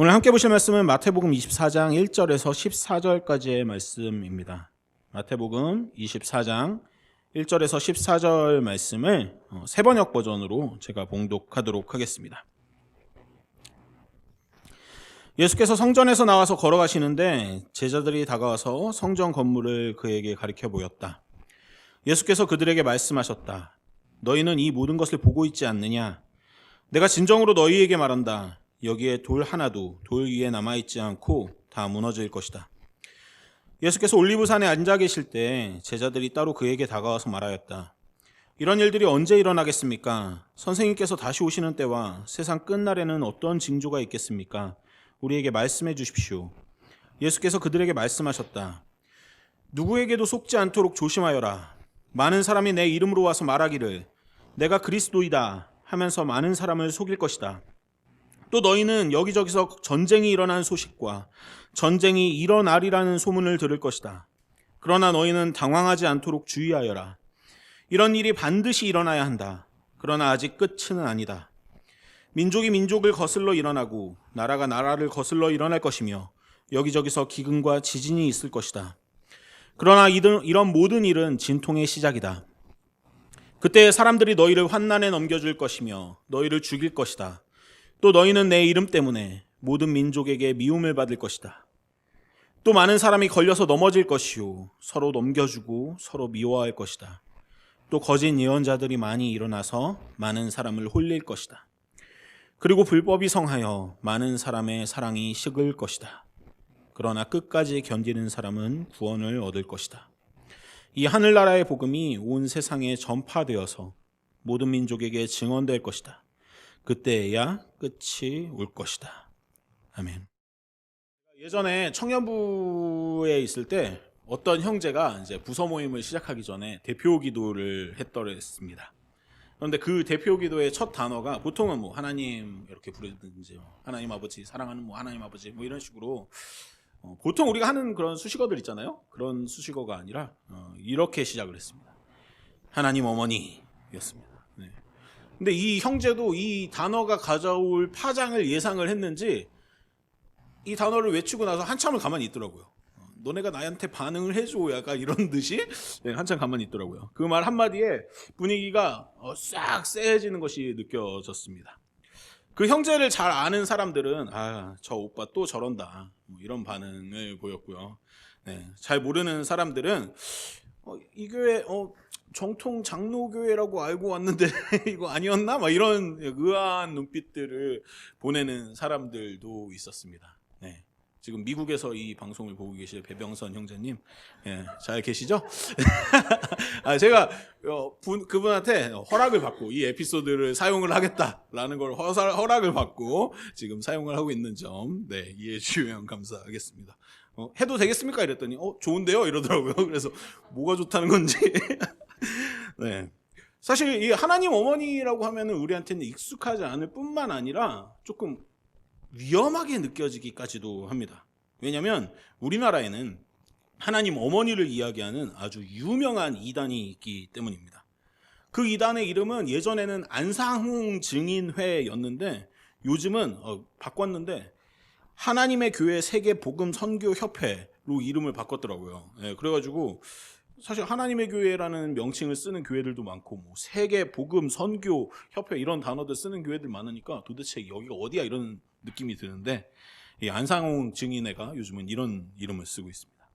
오늘 함께 보실 말씀은 마태복음 24장 1절에서 14절까지의 말씀입니다. 마태복음 24장 1절에서 14절 말씀을 세번역 버전으로 제가 봉독하도록 하겠습니다. 예수께서 성전에서 나와서 걸어가시는데 제자들이 다가와서 성전 건물을 그에게 가리켜 보였다. 예수께서 그들에게 말씀하셨다. 너희는 이 모든 것을 보고 있지 않느냐? 내가 진정으로 너희에게 말한다. 여기에 돌 하나도 돌 위에 남아있지 않고 다 무너질 것이다. 예수께서 올리브산에 앉아 계실 때 제자들이 따로 그에게 다가와서 말하였다. 이런 일들이 언제 일어나겠습니까? 선생님께서 다시 오시는 때와 세상 끝날에는 어떤 징조가 있겠습니까? 우리에게 말씀해 주십시오. 예수께서 그들에게 말씀하셨다. 누구에게도 속지 않도록 조심하여라. 많은 사람이 내 이름으로 와서 말하기를 내가 그리스도이다 하면서 많은 사람을 속일 것이다. 또 너희는 여기저기서 전쟁이 일어난 소식과 전쟁이 일어나리라는 소문을 들을 것이다. 그러나 너희는 당황하지 않도록 주의하여라. 이런 일이 반드시 일어나야 한다. 그러나 아직 끝은 아니다. 민족이 민족을 거슬러 일어나고 나라가 나라를 거슬러 일어날 것이며 여기저기서 기근과 지진이 있을 것이다. 그러나 이런 모든 일은 진통의 시작이다. 그때 사람들이 너희를 환난에 넘겨줄 것이며 너희를 죽일 것이다. 또 너희는 내 이름 때문에 모든 민족에게 미움을 받을 것이다. 또 많은 사람이 걸려서 넘어질 것이요 서로 넘겨주고 서로 미워할 것이다. 또 거짓 예언자들이 많이 일어나서 많은 사람을 홀릴 것이다. 그리고 불법이 성하여 많은 사람의 사랑이 식을 것이다. 그러나 끝까지 견디는 사람은 구원을 얻을 것이다. 이 하늘나라의 복음이 온 세상에 전파되어서 모든 민족에게 증언될 것이다. 그때야 끝이 올 것이다. 아멘. 예전에 청년부에 있을 때 어떤 형제가 이제 부서 모임을 시작하기 전에 대표 기도를 했더랬습니다. 그런데 그 대표 기도의 첫 단어가 보통은 뭐 하나님 이렇게 부르든지 하나님 아버지 사랑하는 뭐 하나님 아버지 뭐 이런 식으로 보통 우리가 하는 그런 수식어들 있잖아요. 그런 수식어가 아니라 이렇게 시작을 했습니다. 하나님 어머니였습니다. 네. 근데 이 형제도 이 단어가 가져올 파장을 예상을 했는지 이 단어를 외치고 나서 한참을 가만히 있더라고요. 너네가 나한테 반응을 해줘 약간 이런 듯이 한참 가만히 있더라고요. 그 말 한마디에 분위기가 싹 쎄해지는 것이 느껴졌습니다. 그 형제를 잘 아는 사람들은 저 오빠 또 저런다 뭐 이런 반응을 보였고요. 네, 잘 모르는 사람들은 이 교회 정통 장로교회라고 알고 왔는데 이거 아니었나? 막 이런 의아한 눈빛들을 보내는 사람들도 있었습니다. 네. 지금 미국에서 이 방송을 보고 계실 배병선 형제님, 잘 계시죠? 제가 그분한테 허락을 받고 이 에피소드를 사용을 하겠다라는 걸 허락을 받고 지금 사용을 하고 있는 점, 이해해 주시면 감사하겠습니다. 해도 되겠습니까? 이랬더니 좋은데요? 이러더라고요. 그래서 뭐가 좋다는 건지. 네. 사실 이 하나님 어머니라고 하면은 우리한테는 익숙하지 않을 뿐만 아니라 조금 위험하게 느껴지기까지도 합니다. 왜냐하면 우리나라에는 하나님 어머니를 이야기하는 아주 유명한 이단이 있기 때문입니다. 그 이단의 이름은 예전에는 안상홍 증인회였는데 요즘은 바꿨는데 하나님의 교회 세계 복음 선교 협회로 이름을 바꿨더라고요. 그래가지고 사실 하나님의 교회라는 명칭을 쓰는 교회들도 많고 뭐 세계 복음 선교 협회 이런 단어들 쓰는 교회들 많으니까 도대체 여기가 어디야 이런 느낌이 드는데 이 안상홍 증인회가 요즘은 이런 이름을 쓰고 있습니다.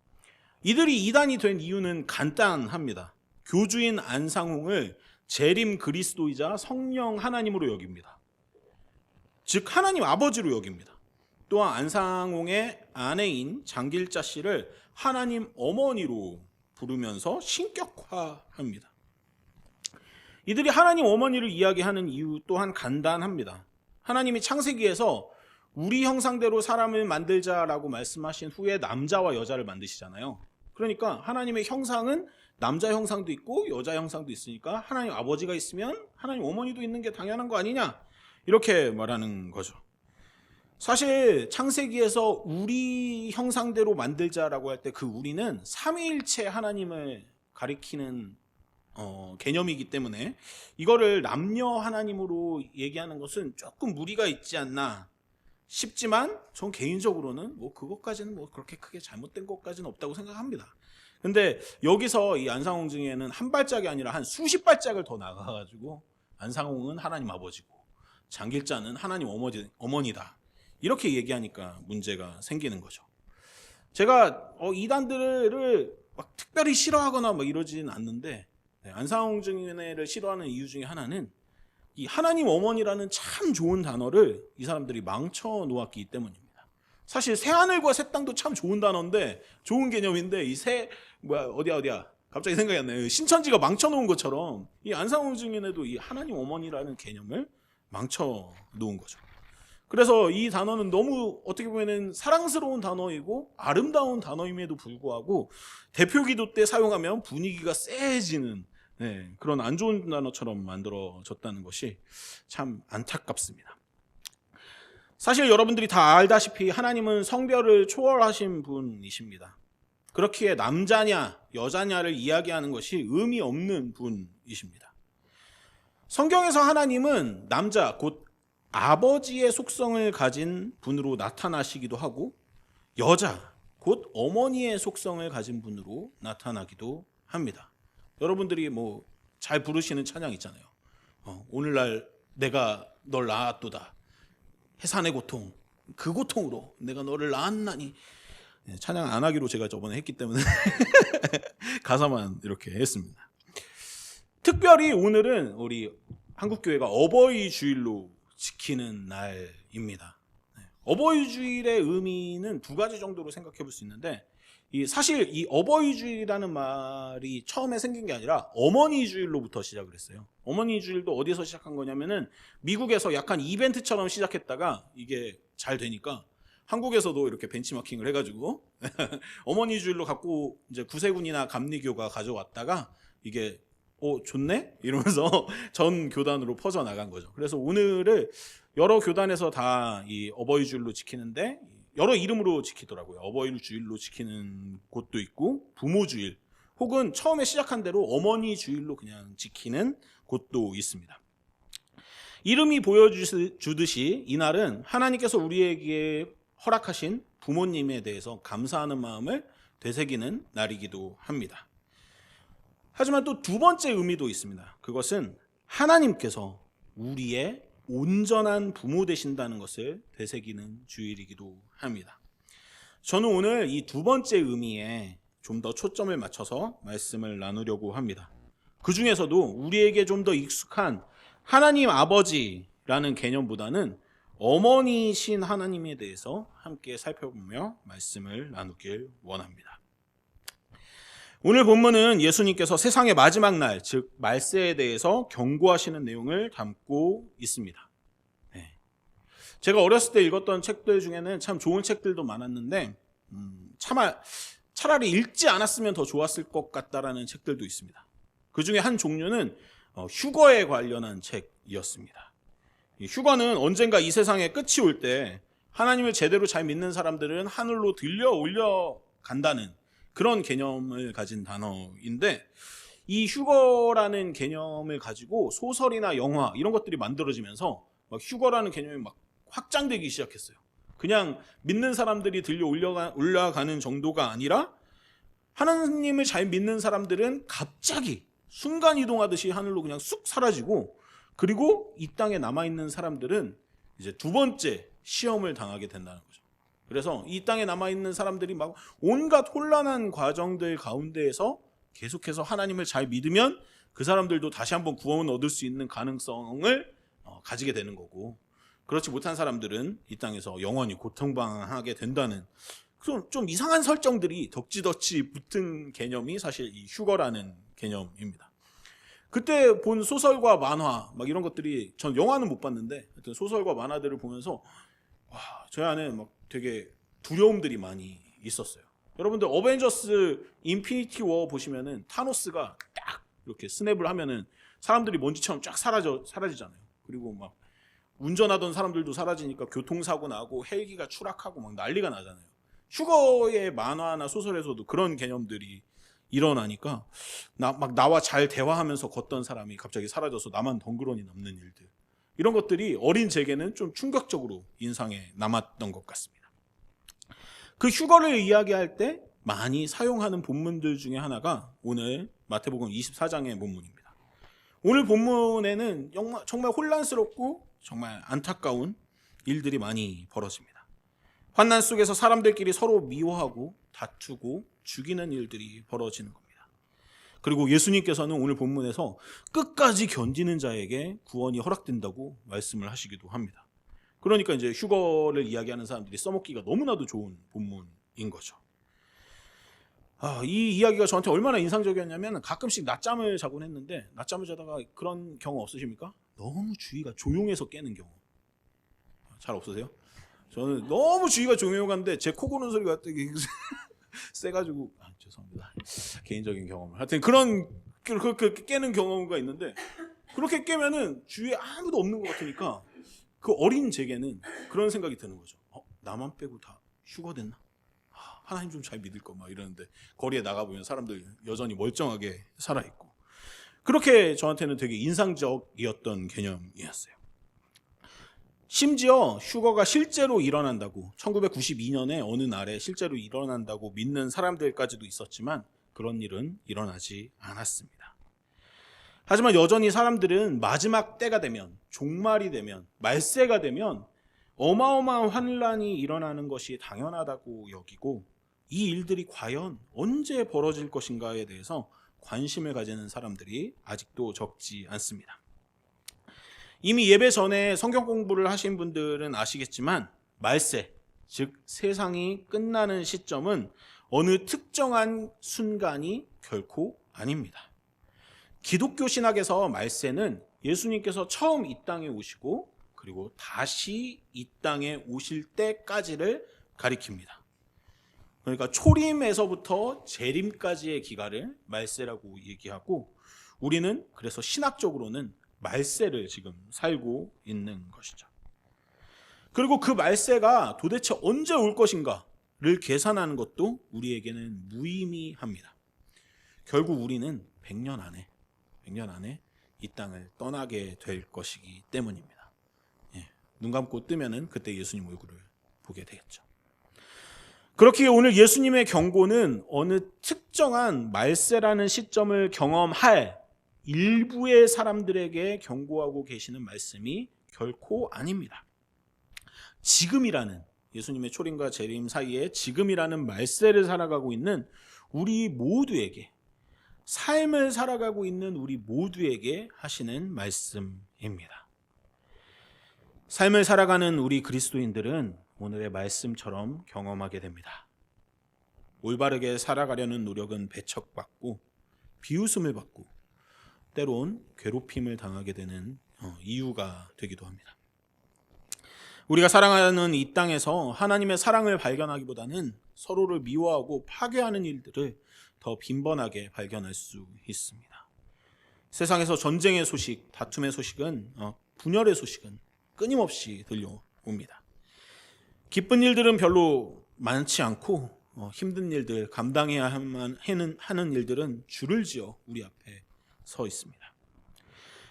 이들이 이단이 된 이유는 간단합니다. 교주인 안상홍을 재림 그리스도이자 성령 하나님으로 여깁니다. 즉 하나님 아버지로 여깁니다. 또한 안상홍의 아내인 장길자 씨를 하나님 어머니로 부르면서 신격화합니다. 이들이 하나님 어머니를 이야기하는 이유 또한 간단합니다. 하나님이 창세기에서 우리 형상대로 사람을 만들자라고 말씀하신 후에 남자와 여자를 만드시잖아요. 그러니까 하나님의 형상은 남자 형상도 있고 여자 형상도 있으니까 하나님 아버지가 있으면 하나님 어머니도 있는 게 당연한 거 아니냐 이렇게 말하는 거죠. 사실 창세기에서 우리 형상대로 만들자라고 할 때 그 우리는 삼위일체 하나님을 가리키는 개념이기 때문에 이거를 남녀 하나님으로 얘기하는 것은 조금 무리가 있지 않나 쉽지만 전 개인적으로는 뭐 그것까지는 뭐 그렇게 크게 잘못된 것까지는 없다고 생각합니다. 근데 여기서 이 안상홍 증인은 한 발짝이 아니라 한 수십 발짝을 더 나가가지고 안상홍은 하나님 아버지고 장길자는 하나님 어머니다 이렇게 얘기하니까 문제가 생기는 거죠. 제가 이단들을 막 특별히 싫어하거나 막 이러진 않는데 안상홍 증인을 싫어하는 이유 중에 하나는 이 하나님 어머니라는 참 좋은 단어를 이 사람들이 망쳐 놓았기 때문입니다. 사실 새하늘과 새 땅도 참 좋은 단어인데 좋은 개념인데 이 어디야 갑자기 생각이 안 나요. 신천지가 망쳐 놓은 것처럼 이 안상홍 증인에도 이 하나님 어머니라는 개념을 망쳐 놓은 거죠. 그래서 이 단어는 너무 어떻게 보면 사랑스러운 단어이고 아름다운 단어임에도 불구하고 대표 기도 때 사용하면 분위기가 쎄해지는 그런 안 좋은 단어처럼 만들어졌다는 것이 참 안타깝습니다. 사실 여러분들이 다 알다시피 하나님은 성별을 초월하신 분이십니다. 그렇기에 남자냐 여자냐를 이야기하는 것이 의미 없는 분이십니다. 성경에서 하나님은 남자 곧 아버지의 속성을 가진 분으로 나타나시기도 하고 여자 곧 어머니의 속성을 가진 분으로 나타나기도 합니다. 여러분들이 뭐 잘 부르시는 찬양 있잖아요. 오늘날 내가 널 낳았도다. 해산의 고통 그 고통으로 내가 너를 낳았나니. 찬양 안 하기로 제가 저번에 했기 때문에 가사만 이렇게 했습니다. 특별히 오늘은 우리 한국교회가 어버이 주일로 지키는 날입니다. 어버이 주일의 의미는 두 가지 정도로 생각해 볼 수 있는데 사실 이 어버이 주일이라는 말이 처음에 생긴 게 아니라 어머니 주일로부터 시작을 했어요. 어머니 주일도 어디서 시작한 거냐면은 미국에서 약간 이벤트처럼 시작했다가 이게 잘 되니까 한국에서도 이렇게 벤치마킹을 해가지고 어머니 주일로 갖고 이제 구세군이나 감리교가 가져왔다가 이게 좋네? 이러면서 전 교단으로 퍼져나간 거죠. 그래서 오늘을 여러 교단에서 다 이 어버이 주일로 지키는데 여러 이름으로 지키더라고요. 어버이 주일로 지키는 곳도 있고 부모 주일 혹은 처음에 시작한 대로 어머니 주일로 그냥 지키는 곳도 있습니다. 이름이 보여주듯이 이날은 하나님께서 우리에게 허락하신 부모님에 대해서 감사하는 마음을 되새기는 날이기도 합니다. 하지만 또 두 번째 의미도 있습니다. 그것은 하나님께서 우리의 온전한 부모 되신다는 것을 되새기는 주일이기도 합니다. 저는 오늘 이 두 번째 의미에 좀 더 초점을 맞춰서 말씀을 나누려고 합니다. 그 중에서도 우리에게 좀 더 익숙한 하나님 아버지라는 개념보다는 어머니신 하나님에 대해서 함께 살펴보며 말씀을 나누길 원합니다. 오늘 본문은 예수님께서 세상의 마지막 날, 즉 말세에 대해서 경고하시는 내용을 담고 있습니다. 제가 어렸을 때 읽었던 책들 중에는 참 좋은 책들도 많았는데 차라리 읽지 않았으면 더 좋았을 것 같다라는 책들도 있습니다. 그 중에 한 종류는 휴거에 관련한 책이었습니다. 이 휴거는 언젠가 이 세상에 끝이 올 때 하나님을 제대로 잘 믿는 사람들은 하늘로 들려 올려간다는 그런 개념을 가진 단어인데 이 휴거라는 개념을 가지고 소설이나 영화 이런 것들이 만들어지면서 막 휴거라는 개념이 막 확장되기 시작했어요. 그냥 믿는 사람들이 들려 올라가는 정도가 아니라 하나님을 잘 믿는 사람들은 갑자기 순간이동하듯이 하늘로 그냥 쑥 사라지고 그리고 이 땅에 남아있는 사람들은 이제 두 번째 시험을 당하게 된다는 거죠. 그래서 이 땅에 남아있는 사람들이 막 온갖 혼란한 과정들 가운데에서 계속해서 하나님을 잘 믿으면 그 사람들도 다시 한번 구원을 얻을 수 있는 가능성을 가지게 되는 거고 그렇지 못한 사람들은 이 땅에서 영원히 고통당하게 된다는 좀 이상한 설정들이 덕지덕지 붙은 개념이 사실 이 휴거라는 개념입니다. 그때 본 소설과 만화 막 이런 것들이 전 영화는 못 봤는데 하여튼 소설과 만화들을 보면서 저 안에 막 되게 두려움들이 많이 있었어요. 여러분들 어벤져스 인피니티 워 보시면은 타노스가 딱 이렇게 스냅을 하면은 사람들이 먼지처럼 쫙 사라지잖아요. 그리고 막 운전하던 사람들도 사라지니까 교통사고 나고 헬기가 추락하고 막 난리가 나잖아요. 휴거의 만화나 소설에서도 그런 개념들이 일어나니까 나와 잘 대화하면서 걷던 사람이 갑자기 사라져서 나만 덩그러니 남는 일들 이런 것들이 어린 제게는 좀 충격적으로 인상에 남았던 것 같습니다. 그 휴거를 이야기할 때 많이 사용하는 본문들 중에 하나가 오늘 마태복음 24장의 본문입니다. 오늘 본문에는 정말 혼란스럽고 정말 안타까운 일들이 많이 벌어집니다. 환난 속에서 사람들끼리 서로 미워하고 다투고 죽이는 일들이 벌어지는 겁니다. 그리고 예수님께서는 오늘 본문에서 끝까지 견디는 자에게 구원이 허락된다고 말씀을 하시기도 합니다. 그러니까 이제 휴거를 이야기하는 사람들이 써먹기가 너무나도 좋은 본문인 거죠. 이 이야기가 저한테 얼마나 인상적이었냐면 가끔씩 낮잠을 자곤 했는데 낮잠을 자다가 그런 경우 없으십니까? 너무 주위가 조용해서 깨는 경우. 잘 없으세요? 저는 너무 주위가 조용한데 제 코 고는 소리가 되게 세가지고 죄송합니다. 개인적인 경험을. 하여튼 그렇게 깨는 경우가 있는데 그렇게 깨면은 주위에 아무도 없는 것 같으니까 그 어린 제게는 그런 생각이 드는 거죠. 나만 빼고 다 휴거됐나? 하나님 좀 잘 믿을 거 막 이러는데 거리에 나가보면 사람들 여전히 멀쩡하게 살아있고 그렇게 저한테는 되게 인상적이었던 개념이었어요. 심지어 휴거가 실제로 일어난다고 1992년에 어느 날에 실제로 일어난다고 믿는 사람들까지도 있었지만 그런 일은 일어나지 않았습니다. 하지만 여전히 사람들은 마지막 때가 되면 종말이 되면 말세가 되면 어마어마한 환란이 일어나는 것이 당연하다고 여기고 이 일들이 과연 언제 벌어질 것인가에 대해서 관심을 가지는 사람들이 아직도 적지 않습니다. 이미 예배 전에 성경 공부를 하신 분들은 아시겠지만 말세, 즉 세상이 끝나는 시점은 어느 특정한 순간이 결코 아닙니다. 기독교 신학에서 말세는 예수님께서 처음 이 땅에 오시고 그리고 다시 이 땅에 오실 때까지를 가리킵니다. 그러니까 초림에서부터 재림까지의 기간을 말세라고 얘기하고 우리는 그래서 신학적으로는 말세를 지금 살고 있는 것이죠. 그리고 그 말세가 도대체 언제 올 것인가를 계산하는 것도 우리에게는 무의미합니다. 결국 우리는 100년 안에 이 땅을 떠나게 될 것이기 때문입니다. 눈 감고 뜨면은 그때 예수님 얼굴을 보게 되겠죠. 그렇기에 오늘 예수님의 경고는 어느 특정한 말세라는 시점을 경험할 일부의 사람들에게 경고하고 계시는 말씀이 결코 아닙니다. 지금이라는 예수님의 초림과 재림 사이에 지금이라는 말세를 살아가고 있는 우리 모두에게 삶을 살아가고 있는 우리 모두에게 하시는 말씀입니다. 삶을 살아가는 우리 그리스도인들은 오늘의 말씀처럼 경험하게 됩니다. 올바르게 살아가려는 노력은 배척받고 비웃음을 받고 때론 괴롭힘을 당하게 되는 이유가 되기도 합니다. 우리가 살아가는 이 땅에서 하나님의 사랑을 발견하기보다는 서로를 미워하고 파괴하는 일들을 더 빈번하게 발견할 수 있습니다. 세상에서 전쟁의 소식, 다툼의 소식은 분열의 소식은 끊임없이 들려옵니다. 기쁜 일들은 별로 많지 않고 힘든 일들, 감당해야 하는 일들은 줄을 지어 우리 앞에 서 있습니다.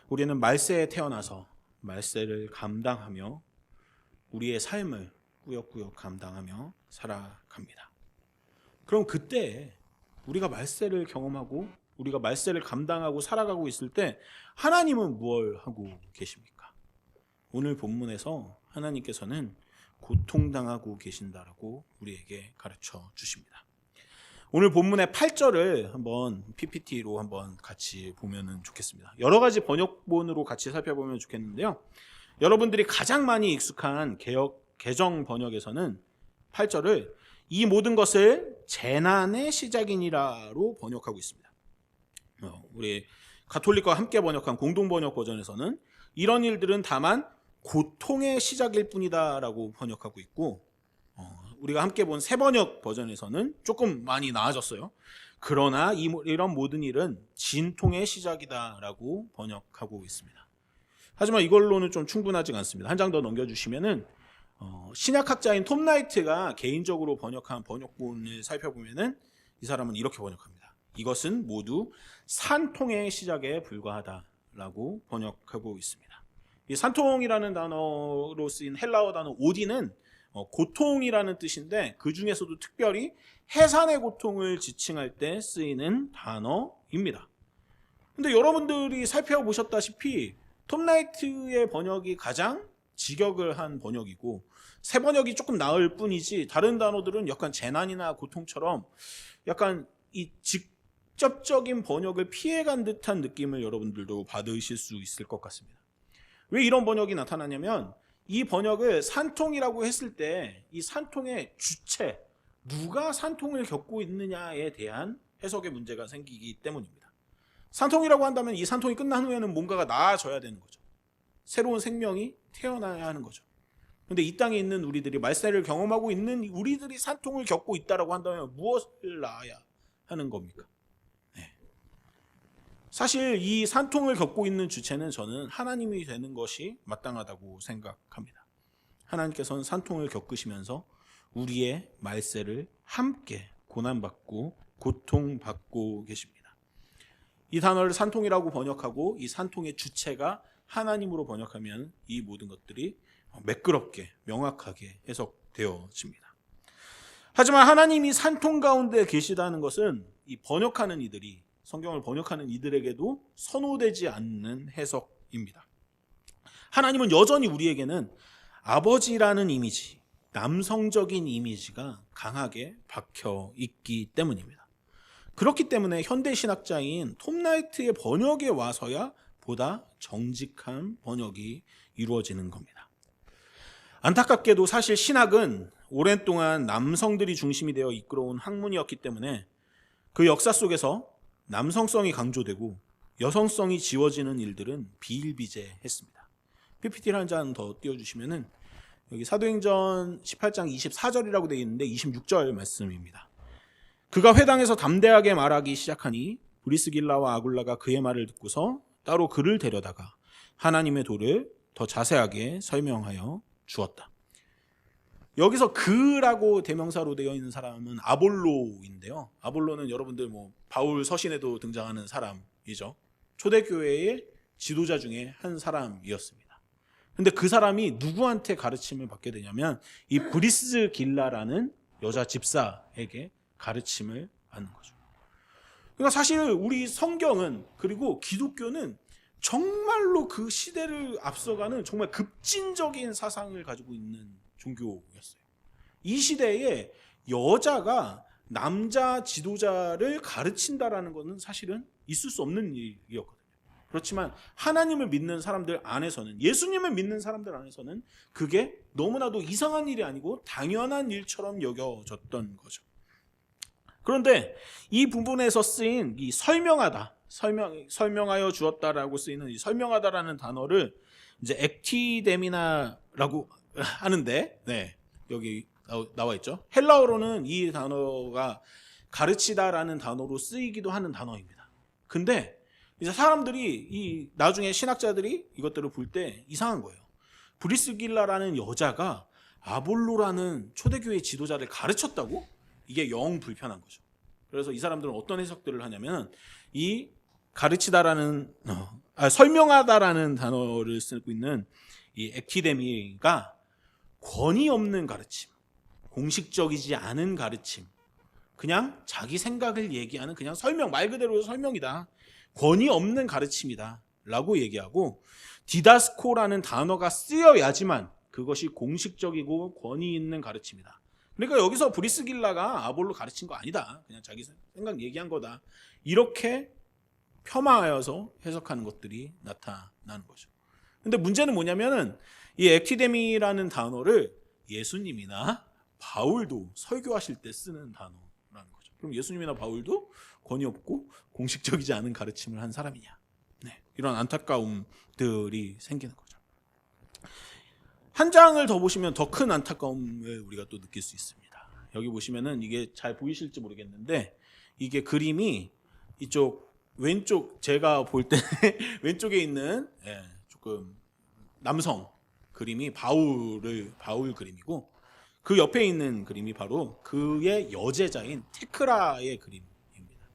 우리는 말세에 태어나서 말세를 감당하며 우리의 삶을 꾸역꾸역 감당하며 살아갑니다. 그럼 그때 우리가 말세를 경험하고 우리가 말세를 감당하고 살아가고 있을 때 하나님은 뭘 하고 계십니까? 오늘 본문에서 하나님께서는 고통당하고 계신다라고 우리에게 가르쳐 주십니다. 오늘 본문의 8절을 한번 PPT로 한번 같이 보면 좋겠습니다. 여러 가지 번역본으로 같이 살펴보면 좋겠는데요. 여러분들이 가장 많이 익숙한 개정 번역에서는 8절을 이 모든 것을 재난의 시작이니라로 번역하고 있습니다. 우리 가톨릭과 함께 번역한 공동번역 버전에서는 이런 일들은 다만 고통의 시작일 뿐이다라고 번역하고 있고 우리가 함께 본 새번역 버전에서는 조금 많이 나아졌어요. 그러나 이런 모든 일은 진통의 시작이다라고 번역하고 있습니다. 하지만 이걸로는 좀 충분하지 않습니다. 한 장 더 넘겨주시면은 신약학자인 톰 라이트가 개인적으로 번역한 번역본을 살펴보면은 이 사람은 이렇게 번역합니다. 이것은 모두 산통의 시작에 불과하다라고 번역하고 있습니다. 이 산통이라는 단어로 쓰인 헬라어 단어 오디는 고통이라는 뜻인데 그 중에서도 특별히 해산의 고통을 지칭할 때 쓰이는 단어입니다. 근데 여러분들이 살펴보셨다시피 톰 라이트의 번역이 가장 직역을 한 번역이고 새 번역이 조금 나을 뿐이지 다른 단어들은 약간 재난이나 고통처럼 약간 이 직접적인 번역을 피해간 듯한 느낌을 여러분들도 받으실 수 있을 것 같습니다. 왜 이런 번역이 나타나냐면 이 번역을 산통이라고 했을 때 이 산통의 주체, 누가 산통을 겪고 있느냐에 대한 해석의 문제가 생기기 때문입니다. 산통이라고 한다면 이 산통이 끝난 후에는 뭔가가 나아져야 되는 거죠. 새로운 생명이 태어나야 하는 거죠. 그런데 이 땅에 있는 우리들이 말세를 경험하고 있는 우리들이 산통을 겪고 있다라고 한다면 무엇을 낳아야 하는 겁니까? 네. 사실 이 산통을 겪고 있는 주체는 저는 하나님이 되는 것이 마땅하다고 생각합니다. 하나님께서는 산통을 겪으시면서 우리의 말세를 함께 고난받고 고통받고 계십니다. 이 단어를 산통이라고 번역하고 이 산통의 주체가 하나님으로 번역하면 이 모든 것들이 매끄럽게 명확하게 해석되어집니다. 하지만 하나님이 산통 가운데 계시다는 것은 이 번역하는 이들이 성경을 번역하는 이들에게도 선호되지 않는 해석입니다. 하나님은 여전히 우리에게는 아버지라는 이미지, 남성적인 이미지가 강하게 박혀 있기 때문입니다. 그렇기 때문에 현대신학자인 톰 라이트의 번역에 와서야 보다 정직한 번역이 이루어지는 겁니다. 안타깝게도 사실 신학은 오랜 동안 남성들이 중심이 되어 이끌어온 학문이었기 때문에 그 역사 속에서 남성성이 강조되고 여성성이 지워지는 일들은 비일비재했습니다. PPT를 한 장 더 띄워주시면은 여기 사도행전 18장 24절이라고 되어 있는데 26절 말씀입니다. 그가 회당에서 담대하게 말하기 시작하니 브리스길라와 아굴라가 그의 말을 듣고서 따로 그를 데려다가 하나님의 도를 더 자세하게 설명하여 주었다. 여기서 그라고 대명사로 되어 있는 사람은 아볼로인데요. 아볼로는 여러분들 바울 서신에도 등장하는 사람이죠. 초대교회의 지도자 중에 한 사람이었습니다. 근데 그 사람이 누구한테 가르침을 받게 되냐면 이 브리스길라라는 여자 집사에게 가르침을 받는 거죠. 그러니까 사실 우리 성경은 그리고 기독교는 정말로 그 시대를 앞서가는 정말 급진적인 사상을 가지고 있는 종교였어요. 이 시대에 여자가 남자 지도자를 가르친다라는 것은 사실은 있을 수 없는 일이었거든요. 그렇지만 하나님을 믿는 사람들 안에서는, 예수님을 믿는 사람들 안에서는 그게 너무나도 이상한 일이 아니고 당연한 일처럼 여겨졌던 거죠. 그런데 이 부분에서 쓰인 이 설명하여 주었다라고 쓰이는 이 설명하다라는 단어를 이제 액티데미나라고 하는데, 여기 나와 있죠. 헬라어로는 이 단어가 가르치다라는 단어로 쓰이기도 하는 단어입니다. 근데 이제 사람들이 나중에 신학자들이 이것들을 볼 때 이상한 거예요. 브리스길라라는 여자가 아볼로라는 초대교회 지도자를 가르쳤다고? 이게 영 불편한 거죠. 그래서 이 사람들은 어떤 해석들을 하냐면 이 가르치다라는 설명하다라는 단어를 쓰고 있는 이 액티데미가 권위 없는 가르침, 공식적이지 않은 가르침, 그냥 자기 생각을 얘기하는 그냥 설명, 말 그대로 설명이다. 권위 없는 가르침이다 라고 얘기하고, 디다스코라는 단어가 쓰여야지만 그것이 공식적이고 권위 있는 가르침이다. 그러니까 여기서 브리스길라가 아볼로 가르친 거 아니다. 그냥 자기 생각 얘기한 거다. 이렇게 폄하하여서 해석하는 것들이 나타나는 거죠. 근데 문제는 뭐냐면은 이 액티데미라는 단어를 예수님이나 바울도 설교하실 때 쓰는 단어라는 거죠. 그럼 예수님이나 바울도 권위 없고 공식적이지 않은 가르침을 한 사람이냐? 이런 안타까움들이 생기는 거죠. 한 장을 더 보시면 더 큰 안타까움을 우리가 또 느낄 수 있습니다. 여기 보시면은 이게 잘 보이실지 모르겠는데 이게 그림이 이쪽 왼쪽, 제가 볼 때 왼쪽에 있는 조금 남성 그림이 바울 그림이고, 그 옆에 있는 그림이 바로 그의 여제자인 테크라의 그림입니다.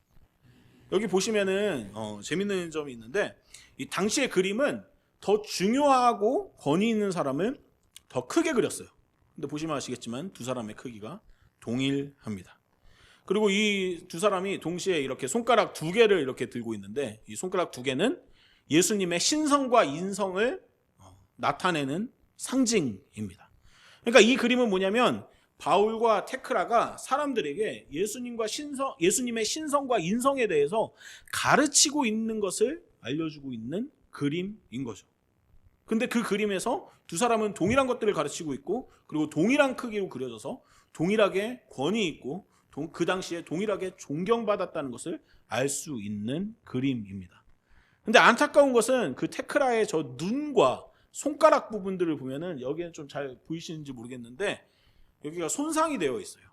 여기 보시면은 재밌는 점이 있는데 이 당시의 그림은 더 중요하고 권위 있는 사람을 더 크게 그렸어요. 근데 보시면 아시겠지만 두 사람의 크기가 동일합니다. 그리고 이 두 사람이 동시에 이렇게 손가락 두 개를 이렇게 들고 있는데, 이 손가락 두 개는 예수님의 신성과 인성을 나타내는 상징입니다. 그러니까 이 그림은 뭐냐면, 바울과 테크라가 사람들에게 예수님의 신성과 인성에 대해서 가르치고 있는 것을 알려주고 있는 그림인 거죠. 근데 그 그림에서 두 사람은 동일한 것들을 가르치고 있고, 그리고 동일한 크기로 그려져서 동일하게 권위 있고 그 당시에 동일하게 존경받았다는 것을 알 수 있는 그림입니다. 근데 안타까운 것은 그 테크라의 저 눈과 손가락 부분들을 보면은, 여기는 좀 잘 보이시는지 모르겠는데 여기가 손상이 되어 있어요.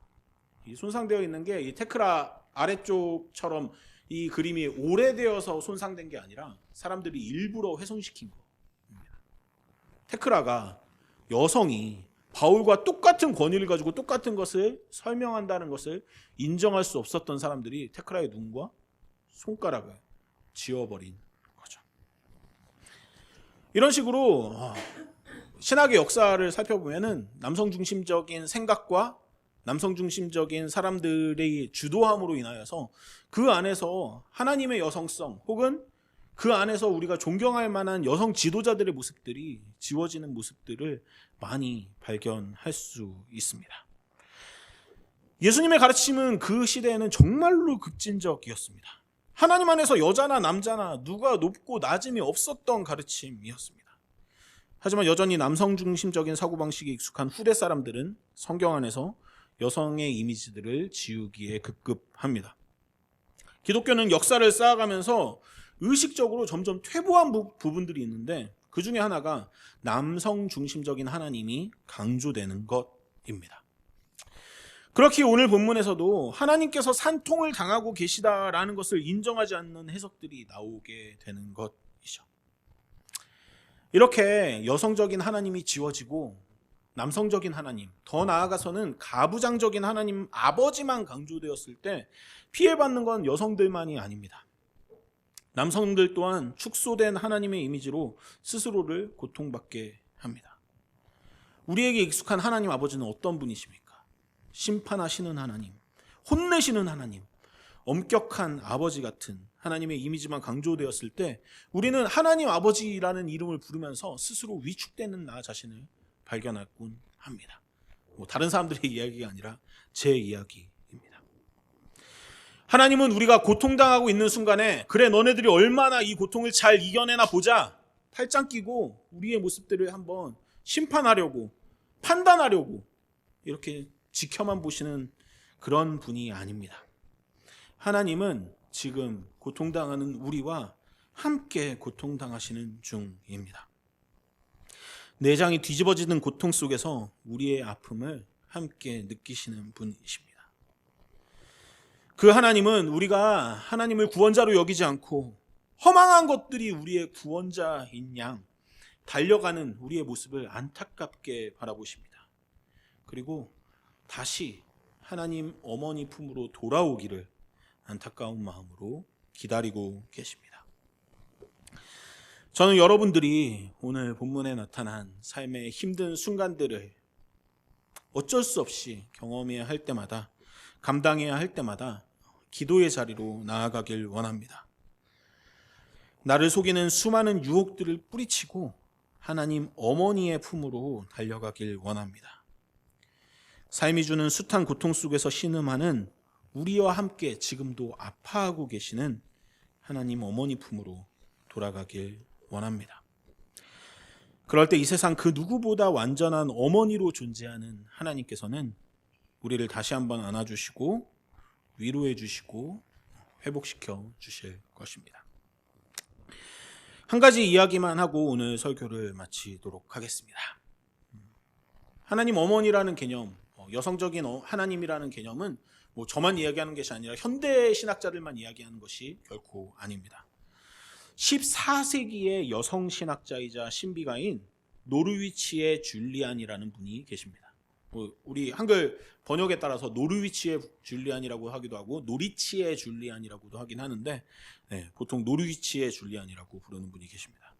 이 손상되어 있는 게 이 테크라 아래쪽처럼 이 그림이 오래되어서 손상된 게 아니라 사람들이 일부러 훼손시킨 겁니다. 테크라가, 여성이 바울과 똑같은 권위를 가지고 똑같은 것을 설명한다는 것을 인정할 수 없었던 사람들이 테크라의 눈과 손가락을 지워버린 거죠. 이런 식으로 신학의 역사를 살펴보면은 남성 중심적인 생각과 남성 중심적인 사람들의 주도함으로 인하여서 그 안에서 하나님의 여성성, 혹은 그 안에서 우리가 존경할 만한 여성 지도자들의 모습들이 지워지는 모습들을 많이 발견할 수 있습니다. 예수님의 가르침은 그 시대에는 정말로 급진적이었습니다. 하나님 안에서 여자나 남자나 누가 높고 낮음이 없었던 가르침이었습니다. 하지만 여전히 남성 중심적인 사고방식에 익숙한 후대 사람들은 성경 안에서 여성의 이미지들을 지우기에 급급합니다. 기독교는 역사를 쌓아가면서 의식적으로 점점 퇴보한 부분들이 있는데, 그 중에 하나가 남성 중심적인 하나님이 강조되는 것입니다. 그렇게 오늘 본문에서도 하나님께서 산통을 당하고 계시다라는 것을 인정하지 않는 해석들이 나오게 되는 것이죠. 이렇게 여성적인 하나님이 지워지고 남성적인 하나님, 더 나아가서는 가부장적인 하나님 아버지만 강조되었을 때 피해받는 건 여성들만이 아닙니다. 남성들 또한 축소된 하나님의 이미지로 스스로를 고통받게 합니다. 우리에게 익숙한 하나님 아버지는 어떤 분이십니까? 심판하시는 하나님, 혼내시는 하나님, 엄격한 아버지 같은 하나님의 이미지만 강조되었을 때 우리는 하나님 아버지라는 이름을 부르면서 스스로 위축되는 나 자신을 발견하곤 합니다. 다른 사람들의 이야기가 아니라 제 이야기입니다. 하나님은 우리가 고통당하고 있는 순간에, 그래 너네들이 얼마나 이 고통을 잘 이겨내나 보자, 팔짱 끼고 우리의 모습들을 한번 심판하려고, 판단하려고 이렇게 지켜만 보시는 그런 분이 아닙니다. 하나님은 지금 고통당하는 우리와 함께 고통당하시는 중입니다. 내장이 뒤집어지는 고통 속에서 우리의 아픔을 함께 느끼시는 분이십니다. 그 하나님은 우리가 하나님을 구원자로 여기지 않고 허망한 것들이 우리의 구원자인 양 달려가는 우리의 모습을 안타깝게 바라보십니다. 그리고 다시 하나님 어머니 품으로 돌아오기를 안타까운 마음으로 기다리고 계십니다. 저는 여러분들이 오늘 본문에 나타난 삶의 힘든 순간들을 어쩔 수 없이 경험해야 할 때마다, 감당해야 할 때마다 기도의 자리로 나아가길 원합니다. 나를 속이는 수많은 유혹들을 뿌리치고 하나님 어머니의 품으로 달려가길 원합니다. 삶이 주는 숱한 고통 속에서 신음하는 우리와 함께 지금도 아파하고 계시는 하나님 어머니 품으로 돌아가길 원합니다. 그럴 때 이 세상 그 누구보다 완전한 어머니로 존재하는 하나님께서는 우리를 다시 한번 안아주시고 위로해 주시고 회복시켜 주실 것입니다. 한 가지 이야기만 하고 오늘 설교를 마치도록 하겠습니다. 하나님 어머니라는 개념, 여성적인 하나님이라는 개념은 저만 이야기하는 것이 아니라 현대 신학자들만 이야기하는 것이 결코 아닙니다. 14세기의 여성 신학자이자 신비가인 노르위치의 줄리안이라는 분이 계십니다. 우리 한글 번역에 따라서 노르위치의 줄리안이라고 하기도 하고 노리치의 줄리안이라고도 하긴 하는데, 보통 노르위치의 줄리안이라고 부르는 분이 계십니다.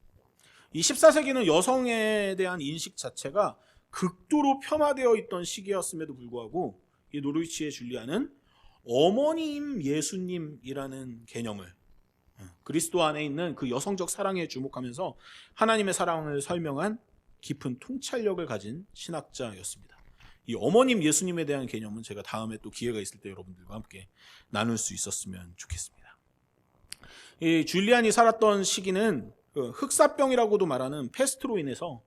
이 14세기는 여성에 대한 인식 자체가 극도로 폄하되어 있던 시기였음에도 불구하고 이 노르위치의 줄리아는 어머님 예수님이라는 개념을, 그리스도 안에 있는 그 여성적 사랑에 주목하면서 하나님의 사랑을 설명한 깊은 통찰력을 가진 신학자였습니다. 이 어머님 예수님에 대한 개념은 제가 다음에 또 기회가 있을 때 여러분들과 함께 나눌 수 있었으면 좋겠습니다. 이 줄리안이 살았던 시기는 흑사병이라고도 말하는 패스트로 인해서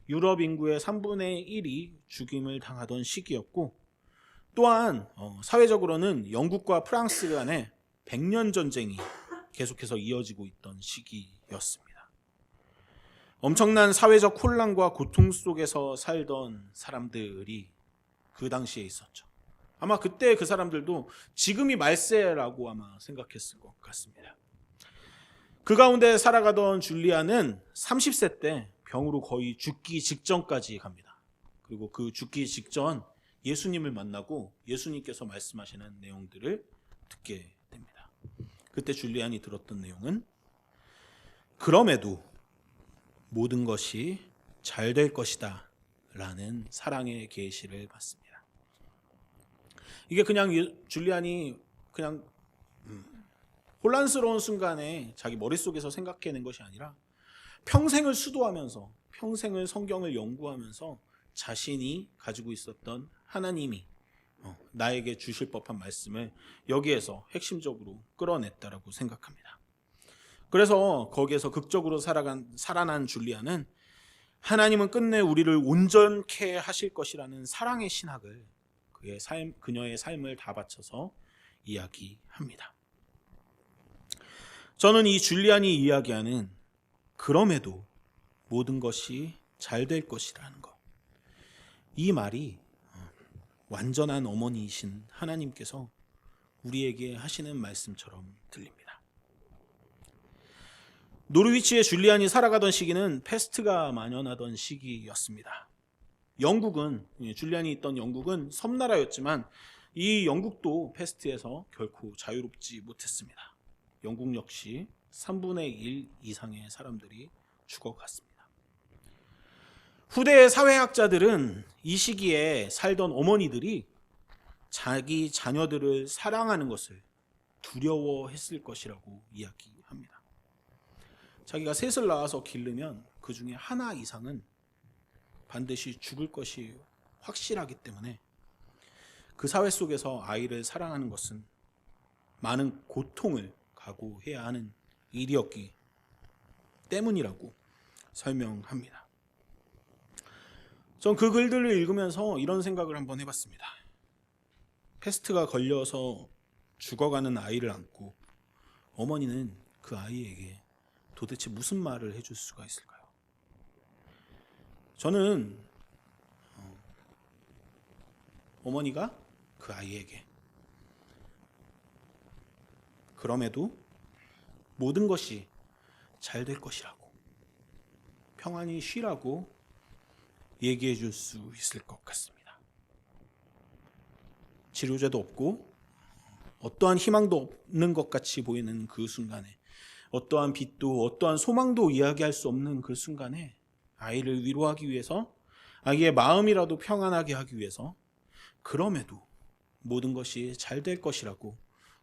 유럽 인구의 3분의 1이 죽임을 당하던 시기였고, 또한 사회적으로는 영국과 프랑스 간의 100년 전쟁이 계속해서 이어지고 있던 시기였습니다. 엄청난 사회적 혼란과 고통 속에서 살던 사람들이 그 당시에 있었죠. 아마 그때 그 사람들도 지금이 말세라고 아마 생각했을 것 같습니다. 그 가운데 살아가던 줄리아는 30세 때 병으로 거의 죽기 직전까지 갑니다. 그리고 그 죽기 직전 예수님을 만나고 예수님께서 말씀하시는 내용들을 듣게 됩니다. 그때 줄리안이 들었던 내용은 그럼에도 모든 것이 잘 될 것이다 라는 사랑의 계시를 받습니다. 이게 그냥 줄리안이 그냥 혼란스러운 순간에 자기 머릿속에서 생각해낸 것이 아니라 평생을 수도하면서 평생을 성경을 연구하면서 자신이 가지고 있었던 하나님이 나에게 주실 법한 말씀을 여기에서 핵심적으로 끌어냈다라고 생각합니다. 그래서 거기에서 극적으로 살아난 줄리아는 하나님은 끝내 우리를 온전케 하실 것이라는 사랑의 신학을 그녀의 삶을 다 바쳐서 이야기합니다. 저는 이 줄리안이 이야기하는 그럼에도 모든 것이 잘 될 것이라는 것, 이 말이 완전한 어머니이신 하나님께서 우리에게 하시는 말씀처럼 들립니다. 노르위치의 줄리안이 살아가던 시기는 패스트가 만연하던 시기였습니다. 줄리안이 있던 영국은 섬나라였지만 이 영국도 패스트에서 결코 자유롭지 못했습니다. 영국 역시 3분의 1 이상의 사람들이 죽어갔습니다. 후대의 사회학자들은 이 시기에 살던 어머니들이 자기 자녀들을 사랑하는 것을 두려워했을 것이라고 이야기합니다. 자기가 셋을 낳아서 기르면 그 중에 하나 이상은 반드시 죽을 것이 확실하기 때문에 그 사회 속에서 아이를 사랑하는 것은 많은 고통을 각오해야 하는 일이었기 때문이라고 설명합니다. 전 그 글들을 읽으면서 이런 생각을 한번 해봤습니다. 패스트가 걸려서 죽어가는 아이를 안고 어머니는 그 아이에게 도대체 무슨 말을 해줄 수가 있을까요? 저는 어머니가 그 아이에게 그럼에도 모든 것이 잘 될 것이라고, 평안히 쉬라고 얘기해 줄 수 있을 것 같습니다. 치료제도 없고 어떠한 희망도 없는 것 같이 보이는 그 순간에, 어떠한 빛도 어떠한 소망도 이야기할 수 없는 그 순간에 아이를 위로하기 위해서, 아이의 마음이라도 평안하게 하기 위해서 그럼에도 모든 것이 잘 될 것이라고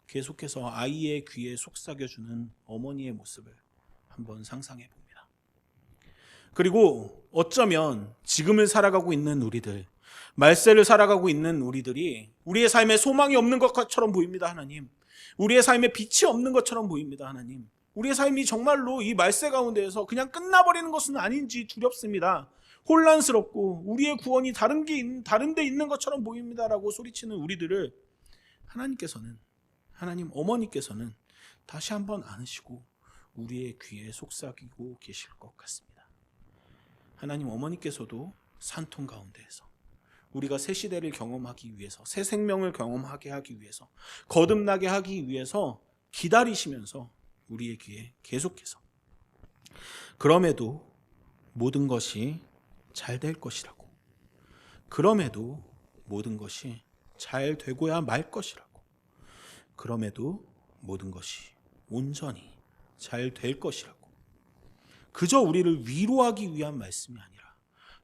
계속해서 아이의 귀에 속삭여주는 어머니의 모습을 한번 상상해 봅니다. 그리고 어쩌면 지금을 살아가고 있는 우리들, 말세를 살아가고 있는 우리들이 우리의 삶에 소망이 없는 것처럼 보입니다, 하나님. 우리의 삶에 빛이 없는 것처럼 보입니다, 하나님. 우리의 삶이 정말로 이 말세 가운데에서 그냥 끝나버리는 것은 아닌지 두렵습니다. 혼란스럽고 우리의 구원이 다른 데 있는 것처럼 보입니다라고 소리치는 우리들을 하나님 어머니께서는 다시 한번 안으시고 우리의 귀에 속삭이고 계실 것 같습니다. 하나님 어머니께서도 산통 가운데에서 우리가 새 시대를 경험하기 위해서, 새 생명을 경험하게 하기 위해서, 거듭나게 하기 위해서 기다리시면서 우리의 귀에 계속해서 그럼에도 모든 것이 잘 될 것이라고, 그럼에도 모든 것이 잘 되고야 말 것이라고, 그럼에도 모든 것이 온전히 잘 될 것이라고, 그저 우리를 위로하기 위한 말씀이 아니라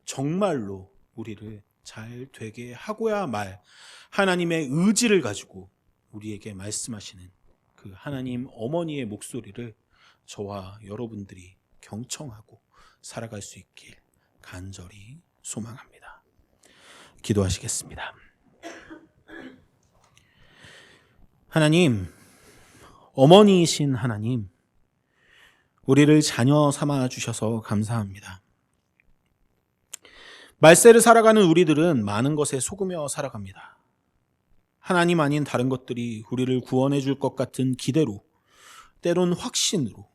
정말로 우리를 잘 되게 하고야 말 하나님의 의지를 가지고 우리에게 말씀하시는 그 하나님 어머니의 목소리를 저와 여러분들이 경청하고 살아갈 수 있길 간절히 소망합니다. 기도하시겠습니다. 하나님, 어머니이신 하나님, 우리를 자녀 삼아 주셔서 감사합니다. 말세를 살아가는 우리들은 많은 것에 속으며 살아갑니다. 하나님 아닌 다른 것들이 우리를 구원해 줄 것 같은 기대로, 때론 확신으로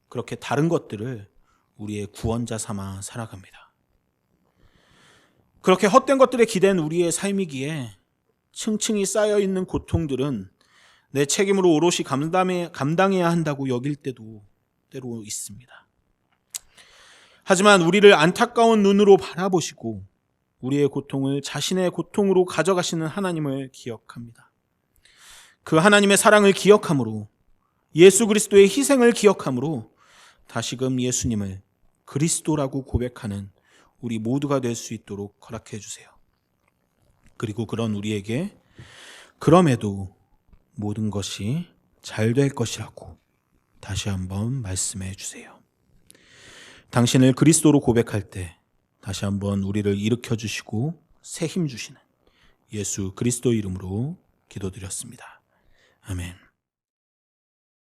그렇게 다른 것들을 우리의 구원자 삼아 살아갑니다. 그렇게 헛된 것들에 기댄 우리의 삶이기에 층층이 쌓여있는 고통들은 내 책임으로 오롯이 감당해야 한다고 여길 때도 때로 있습니다. 하지만 우리를 안타까운 눈으로 바라보시고 우리의 고통을 자신의 고통으로 가져가시는 하나님을 기억합니다. 그 하나님의 사랑을 기억함으로, 예수 그리스도의 희생을 기억함으로 다시금 예수님을 그리스도라고 고백하는 우리 모두가 될 수 있도록 허락해 주세요. 그리고 그런 우리에게 그럼에도 모든 것이 잘 될 것이라고 다시 한번 말씀해 주세요. 당신을 그리스도로 고백할 때 다시 한번 우리를 일으켜 주시고 새 힘 주시는 예수 그리스도 이름으로 기도드렸습니다. 아멘.